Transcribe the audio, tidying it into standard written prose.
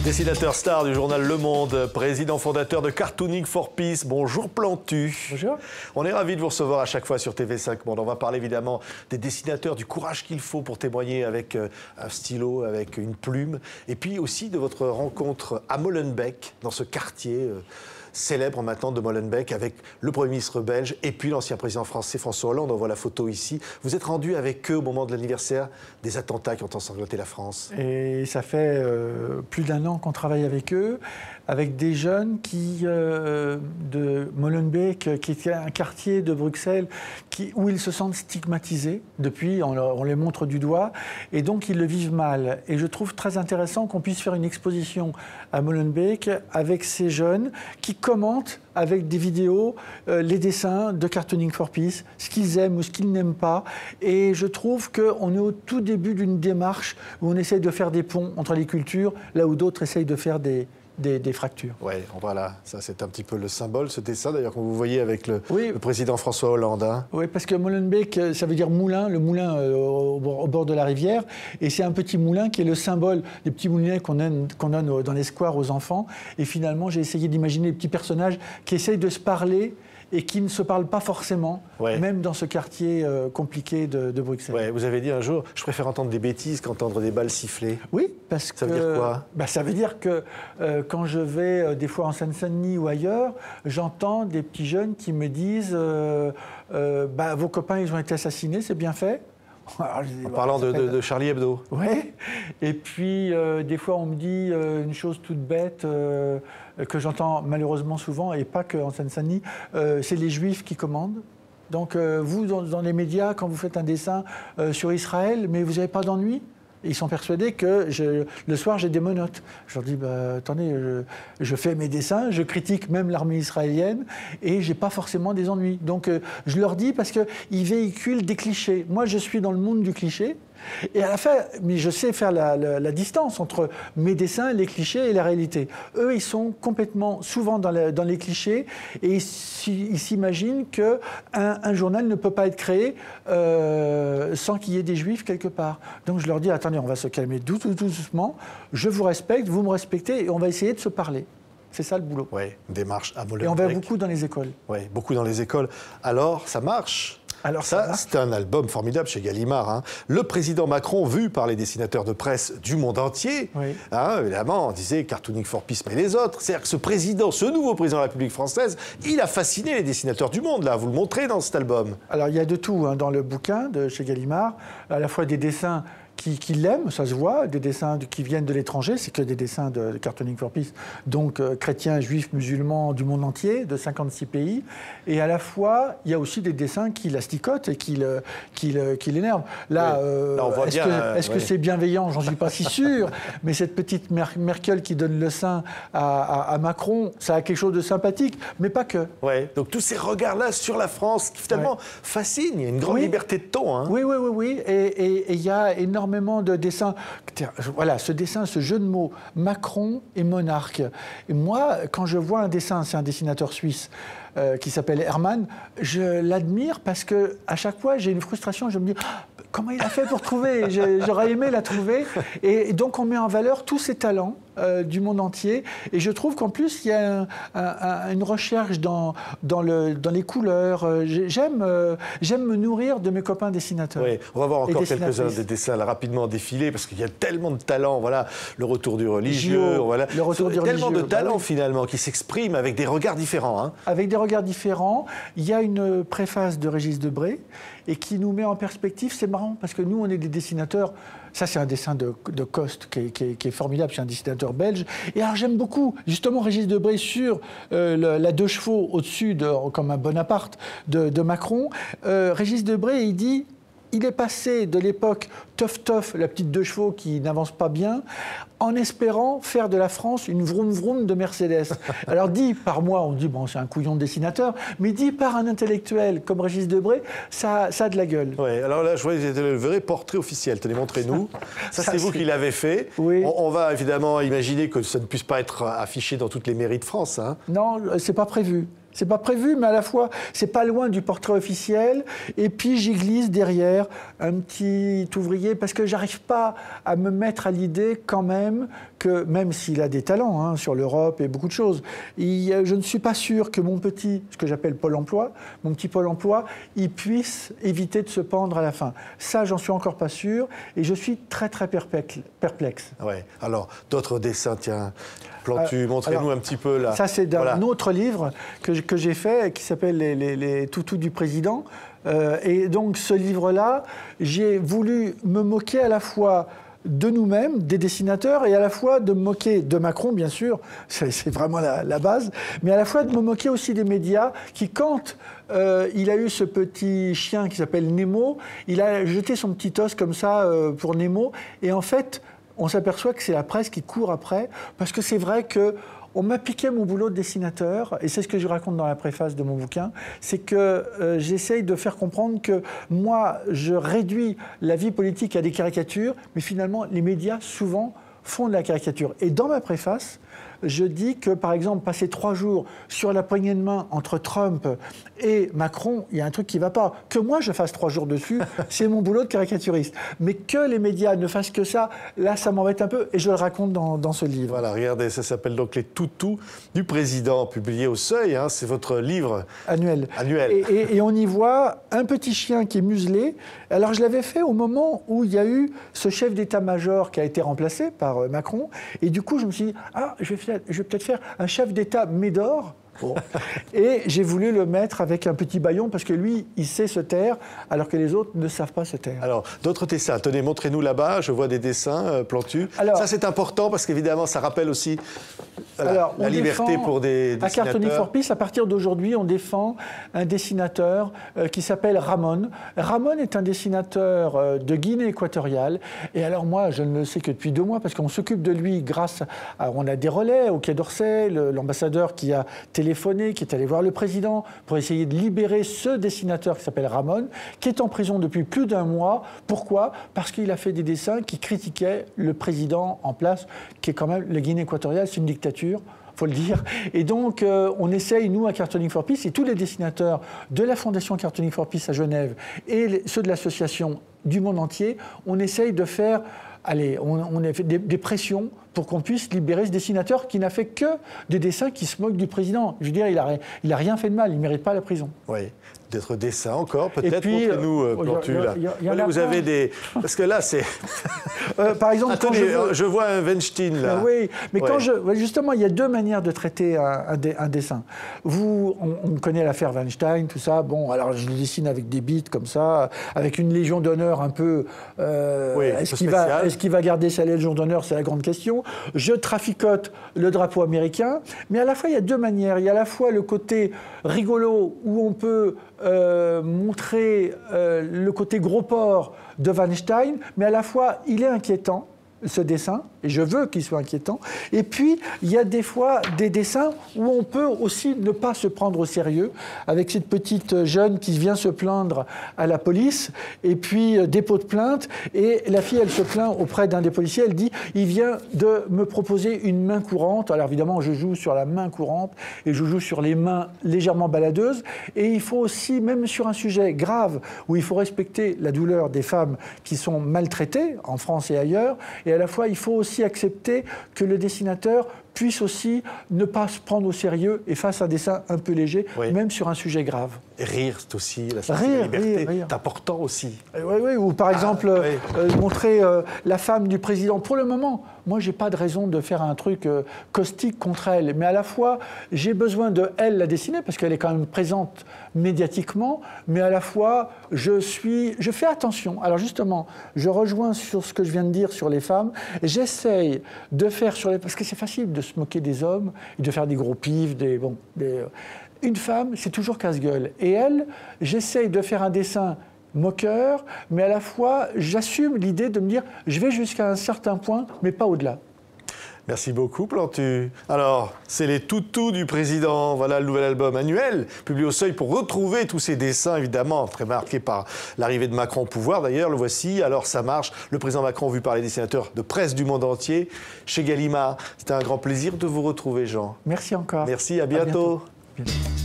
Dessinateur star du journal Le Monde, président fondateur de Cartooning for Peace. Bonjour Plantu. Bonjour. On est ravis de vous recevoir à chaque fois sur TV5 Monde. On va parler évidemment des dessinateurs, du courage qu'il faut pour témoigner avec un stylo, avec une plume. Et puis aussi de votre rencontre à Molenbeek, dans ce quartier célèbre maintenant de Molenbeek, avec le Premier ministre belge et puis l'ancien président français François Hollande. On voit la photo ici. Vous êtes rendu avec eux au moment de l'anniversaire des attentats qui ont ensanglanté la France. Et ça fait plus d'1 an qu'on travaille avec eux, avec des jeunes de Molenbeek, qui est un quartier de Bruxelles où ils se sentent stigmatisés. Depuis, on les montre du doigt, et donc ils le vivent mal. Et je trouve très intéressant qu'on puisse faire une exposition à Molenbeek avec ces jeunes qui commentent avec des vidéos les dessins de Cartooning for Peace, ce qu'ils aiment ou ce qu'ils n'aiment pas. Et je trouve qu'on est au tout début d'une démarche où on essaye de faire des ponts entre les cultures, là où d'autres essayent de faire des fractures. Oui, voilà, ça c'est un petit peu le symbole, ce dessin d'ailleurs qu'on vous voyez avec le président François Hollande. Hein. Oui, parce que Molenbeek, ça veut dire moulin, le moulin au bord de la rivière, et c'est un petit moulin qui est le symbole des petits moulinets qu'on donne dans les squares aux enfants. Et finalement, j'ai essayé d'imaginer des petits personnages qui essayent de se parler et qui ne se parlent pas forcément, même dans ce quartier compliqué de Bruxelles. Ouais, vous avez dit un jour, je préfère entendre des bêtises qu'entendre des balles siffler. Oui, parce que... Ça veut dire quoi ? Ça veut dire que quand je vais des fois en Seine-Saint-Denis ou ailleurs, j'entends des petits jeunes qui me disent vos copains, ils ont été assassinés, c'est bien fait. Alors, en parlant de Charlie Hebdo. Oui, et puis des fois on me dit une chose toute bête que j'entends malheureusement souvent, et pas qu'en Seine-Saint-Denis, c'est les Juifs qui commandent. Donc vous, dans les médias, quand vous faites un dessin sur Israël, mais vous n'avez pas d'ennui ? Ils sont persuadés que le soir, j'ai des menottes. Je leur dis, attendez, je fais mes dessins, je critique même l'armée israélienne et je n'ai pas forcément des ennuis. Donc, je leur dis parce qu'ils véhiculent des clichés. Moi, je suis dans le monde du cliché. Et à la fin, mais je sais faire la distance entre mes dessins, les clichés et la réalité. Eux, ils sont complètement, souvent dans les clichés, et ils s'imaginent qu'un journal ne peut pas être créé sans qu'il y ait des juifs quelque part. Donc je leur dis, attendez, on va se calmer doucement, je vous respecte, vous me respectez, et on va essayer de se parler. C'est ça le boulot. Oui, une démarche à Molenbeek. Et on va beaucoup dans les écoles. Oui, beaucoup dans les écoles. Alors, ça marche ? Alors ça, c'est un album formidable chez Gallimard. Hein. Le président Macron, vu par les dessinateurs de presse du monde entier, évidemment, on disait Cartooning for Peace, mais les autres. C'est-à-dire que ce nouveau président de la République française, il a fasciné les dessinateurs du monde, là. Vous le montrez dans cet album. Alors, il y a de tout dans le bouquin de chez Gallimard, à la fois des dessins qui l'aiment, ça se voit, des dessins qui viennent de l'étranger, c'est que des dessins de Cartooning for Peace, donc chrétiens, juifs, musulmans du monde entier, de 56 pays, et à la fois, il y a aussi des dessins qui l'asticotent et qui l'énervent. Là, on voit est-ce que c'est bienveillant? J'en suis pas si sûr, mais cette petite Merkel qui donne le sein à Macron, ça a quelque chose de sympathique, mais pas que. Oui, donc tous ces regards-là sur la France, qui finalement fascinent, il y a une grande liberté de ton. Hein. Oui, et il y a énormément de dessins. Voilà, ce dessin, ce jeu de mots, Macron et monarque. Et moi, quand je vois un dessin, c'est un dessinateur suisse qui s'appelle Herman, je l'admire parce qu'à chaque fois, j'ai une frustration. Je me dis, comment il a fait pour trouver? J'aurais aimé la trouver. Et donc, on met en valeur tous ces talents du monde entier. Et je trouve qu'en plus, il y a une recherche dans les couleurs. J'aime me nourrir de mes copains dessinateurs. Oui, on va voir encore quelques-uns des dessins là, rapidement défiler, parce qu'il y a tellement de talents. Voilà, le retour du religieux. Voilà. Le retour du tellement religieux, de talents, finalement, qui s'expriment avec des regards différents. Hein. Avec des regards différents. Il y a une préface de Régis Debray et qui nous met en perspective. C'est marrant, parce que nous, on est des dessinateurs. Ça, c'est un dessin de Coste qui est formidable, c'est un dessinateur belge. Et alors, j'aime beaucoup, justement, Régis Debray sur la 2 chevaux au-dessus, comme un Bonaparte, de Macron. Régis Debray, il dit... Il est passé de l'époque tough, la petite 2 chevaux qui n'avance pas bien, en espérant faire de la France une vroom-vroom de Mercedes. Alors dit par moi, on dit bon, c'est un couillon de dessinateur, mais dit par un intellectuel comme Régis Debray, ça a de la gueule. Oui, alors là, je vois que vous êtes le vrai portrait officiel. Tenez, montrez-nous. Ça c'est vous qui l'avez fait. Oui. On va évidemment imaginer que ça ne puisse pas être affiché dans toutes les mairies de France. Hein. Non, c'est pas prévu. C'est pas prévu, mais à la fois, c'est pas loin du portrait officiel. Et puis, j'y glisse derrière un petit ouvrier, parce que j'arrive pas à me mettre à l'idée, quand même, que, même s'il a des talents hein, sur l'Europe et beaucoup de choses, je ne suis pas sûr que mon petit, ce que j'appelle Pôle emploi, mon petit Pôle emploi, il puisse éviter de se pendre à la fin. Ça, j'en suis encore pas sûr et je suis très très perplexe. Ouais. Alors, d'autres dessins, tiens, Plantu, montrez-nous un petit peu là. Ça, c'est d'un autre livre que j'ai fait qui s'appelle les toutous du président. Et donc, ce livre-là, j'ai voulu me moquer à la fois de nous-mêmes, des dessinateurs, et à la fois de me moquer de Macron, bien sûr, c'est vraiment la base, mais à la fois de me moquer aussi des médias qui, quand il a eu ce petit chien qui s'appelle Nemo, il a jeté son petit os comme ça pour Nemo, et en fait, on s'aperçoit que c'est la presse qui court après, parce que c'est vrai que on m'a piqué mon boulot de dessinateur, et c'est ce que je raconte dans la préface de mon bouquin, c'est que j'essaye de faire comprendre que moi, je réduis la vie politique à des caricatures, mais finalement, les médias, souvent, font de la caricature. Et dans ma préface, je dis que, par exemple, passer 3 jours sur la poignée de main entre Trump et Macron, il y a un truc qui ne va pas. Que moi, je fasse 3 jours dessus, c'est mon boulot de caricaturiste. Mais que les médias ne fassent que ça, là, ça m'embête un peu, et je le raconte dans ce livre. Voilà, regardez, ça s'appelle donc Les Toutous du Président, publié au Seuil, hein, c'est votre livre annuel. Et on y voit un petit chien qui est muselé. Alors, je l'avais fait au moment où il y a eu ce chef d'état-major qui a été remplacé par Macron, et du coup, je me suis dit, je vais peut-être faire un chef d'État Médor. Bon. Et j'ai voulu le mettre avec un petit bâillon parce que lui, il sait se taire alors que les autres ne savent pas se taire. Alors, d'autres dessins. Tenez, montrez-nous là-bas. Je vois des dessins, Plantu. Alors, ça, c'est important parce qu'évidemment, ça rappelle aussi la liberté pour des dessinateurs. À Cartooning for Peace, à partir d'aujourd'hui, on défend un dessinateur qui s'appelle Ramon. Ramon est un dessinateur de Guinée équatoriale. Et alors moi, je ne le sais que depuis 2 mois parce qu'on s'occupe de lui grâce à... On a des relais au Quai d'Orsay, l'ambassadeur qui a téléphoné, qui est allé voir le président pour essayer de libérer ce dessinateur qui s'appelle Ramon, qui est en prison depuis plus d'1 mois. Pourquoi? Parce qu'il a fait des dessins qui critiquaient le président en place, qui est quand même la Guinée équatoriale, c'est une dictature. Faut le dire. Et donc, on essaye, nous, à Cartooning for Peace, et tous les dessinateurs de la Fondation Cartooning for Peace à Genève et ceux de l'association du monde entier, on essaye de faire, on a fait des pressions pour qu'on puisse libérer ce dessinateur qui n'a fait que des dessins qui se moquent du président. Je veux dire, il a rien fait de mal, il ne mérite pas la prison. Oui, d'être dessin encore, peut-être. Montrez-nous, Plantu, là. Vous avez des... Parce que là, c'est... par exemple, attendez, je vois un Weinstein, là. Oui, mais quand justement, il y a 2 manières de traiter un dessin. On connaît l'affaire Weinstein, tout ça. Bon, alors je le dessine avec des bits comme ça, avec une Légion d'honneur un peu... est-ce qu'il va garder sa Légion d'honneur? C'est la grande question. Je traficote le drapeau américain, mais à la fois, il y a 2 manières. Il y a à la fois le côté rigolo, où on peut montrer le côté gros porc de Weinstein, mais à la fois, il est inquiétant, ce dessin, et je veux qu'il soit inquiétant. Et puis, il y a des fois des dessins où on peut aussi ne pas se prendre au sérieux, avec cette petite jeune qui vient se plaindre à la police, et puis dépôt de plainte, et la fille, elle se plaint auprès d'un des policiers, elle dit « il vient de me proposer une main courante ». Alors évidemment, je joue sur la main courante, et je joue sur les mains légèrement baladeuses, et il faut aussi, même sur un sujet grave, où il faut respecter la douleur des femmes qui sont maltraitées, en France et ailleurs, et à la fois, il faut aussi accepter que le dessinateur puisse aussi ne pas se prendre au sérieux et fasse un dessin un peu léger, même sur un sujet grave. Et rire, c'est aussi la liberté. C'est important aussi. Oui, ou par exemple, montrer la femme du président. Pour le moment, moi, je n'ai pas de raison de faire un truc caustique contre elle. Mais à la fois, j'ai besoin de elle la dessiner, parce qu'elle est quand même présente médiatiquement. Mais à la fois, je fais attention. Alors justement, je rejoins sur ce que je viens de dire sur les femmes. J'essaye de faire parce que c'est facile de se moquer des hommes et de faire des gros pifs, une femme, c'est toujours casse-gueule. Et elle, j'essaye de faire un dessin moqueur, mais à la fois, j'assume l'idée de me dire, je vais jusqu'à un certain point, mais pas au-delà. Merci beaucoup, Plantu. Alors, c'est Les Toutous du Président. Voilà le nouvel album annuel, publié au Seuil, pour retrouver tous ces dessins, évidemment, très marqués par l'arrivée de Macron au pouvoir. D'ailleurs, le voici. Alors, ça marche. Le président Macron, vu par les dessinateurs de presse du monde entier, chez Gallimard. C'était un grand plaisir de vous retrouver, Jean. Merci encore. Merci, à bientôt. À bientôt.